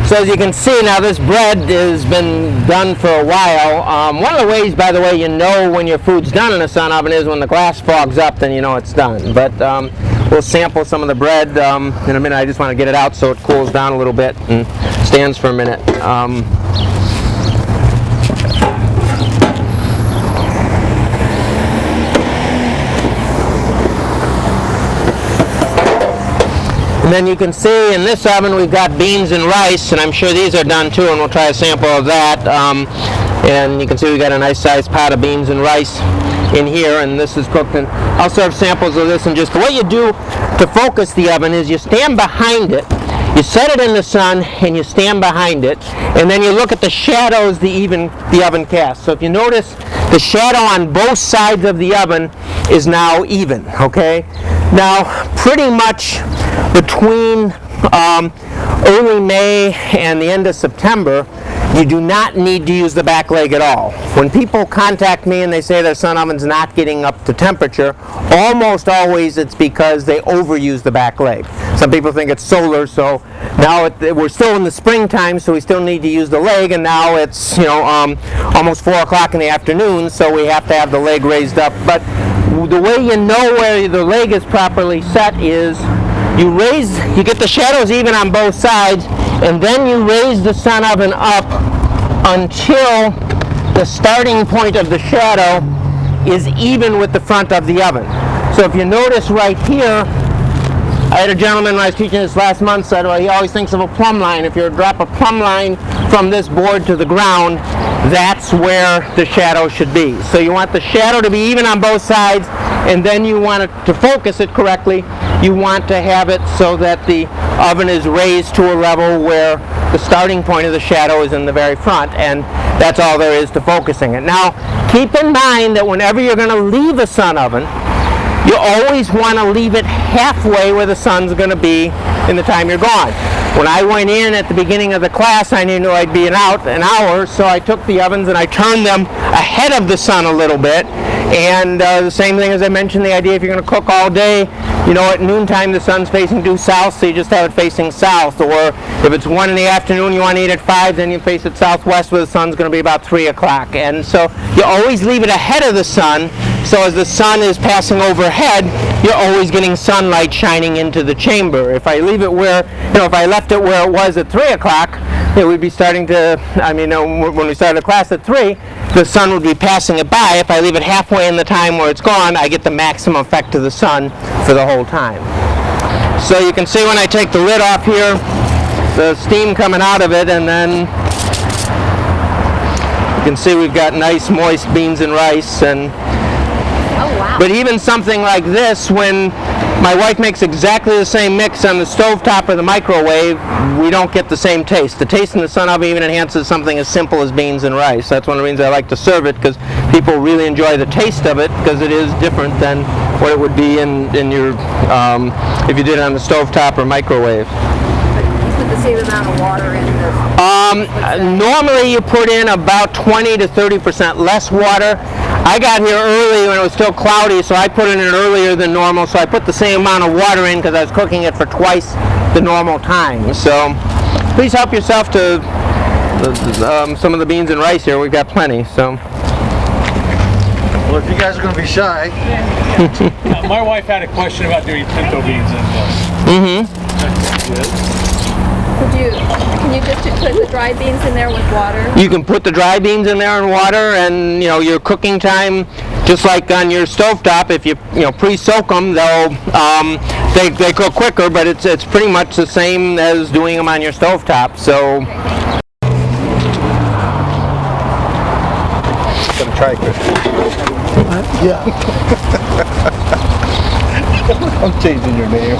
So as you can see now, this bread has been done for a while. One of the ways, by the way, you know when your food's done in a sun oven is when the glass fogs up, then you know it's done. But we'll sample some of the bread in a minute. I just want to get it out so it cools down a little bit and stands for a minute. And then you can see in this oven we've got beans and rice, and I'm sure these are done too, and we'll try a sample of that. And you can see we've got a nice sized pot of beans and rice in here, and this is cooked. And I'll serve samples of this. And just what you do to focus the oven is you stand behind it, you set it in the sun, and you stand behind it, and then you look at the shadows the oven casts. So if you notice, the shadow on both sides of the oven is now even, okay? Now, pretty much between early May and the end of September, you do not need to use the back leg at all. When people contact me and they say their sun oven's not getting up to temperature, almost always it's because they overuse the back leg. Some people think it's solar, so now we're still in the springtime, so we still need to use the leg, and now it's almost 4 o'clock in the afternoon, so we have to have the leg raised up. But the way you know where the leg is properly set is you get the shadows even on both sides, and then you raise the sun oven up until the starting point of the shadow is even with the front of the oven. So if you notice right here, I had a gentleman when I was teaching this last month said, well, he always thinks of a plumb line. If you drop a plumb line from this board to the ground, that's where the shadow should be. So you want the shadow to be even on both sides, and then you want it to focus it correctly. You want to have it so that the oven is raised to a level where the starting point of the shadow is in the very front, and that's all there is to focusing it. Now, keep in mind that whenever you're going to leave a sun oven, you always want to leave it halfway where the sun's going to be in the time you're gone. When I went in at the beginning of the class, I knew I'd be out an hour, so I took the ovens and I turned them ahead of the sun a little bit. And the same thing as I mentioned, the idea if you're going to cook all day, at noontime the sun's facing due south, so you just have it facing south. Or if it's 1 in the afternoon, you want to eat at 5, then you face it southwest where the sun's going to be about 3 o'clock. And so you always leave it ahead of the sun, so as the sun is passing overhead, you're always getting sunlight shining into the chamber. If I leave it if I left it where it was at 3 o'clock, it would be starting to, when we started the class at 3, the sun would be passing it by. If I leave it halfway in the time where it's gone, I get the maximum effect of the sun for the whole time. So you can see when I take the lid off here, the steam coming out of it, and then you can see we've got nice moist beans and rice. And oh, wow. But even something like this, when my wife makes exactly the same mix on the stovetop or the microwave, we don't get the same taste. The taste in the sun oven even enhances something as simple as beans and rice. That's one of the reasons I like to serve it, because people really enjoy the taste of it, because it is different than what it would be in your if you did it on the stovetop or microwave. You put the same amount of water in this. Normally you put in about 20 to 30% less water. I got here early when it was still cloudy, so I put it in earlier than normal, so I put the same amount of water in because I was cooking it for twice the normal time. So please help yourself to some of the beans and rice here. We've got plenty. So. Well, if you guys are going to be shy. My wife had a question about doing pinto beans in this. Mm-hmm. Can you just put the dry beans in there with water? You can put the dry beans in there in water, and your cooking time, just like on your stovetop, if you pre-soak them, they cook quicker, but it's pretty much the same as doing them on your stovetop. So. Gonna try, Christian. Yeah. I'm changing your name.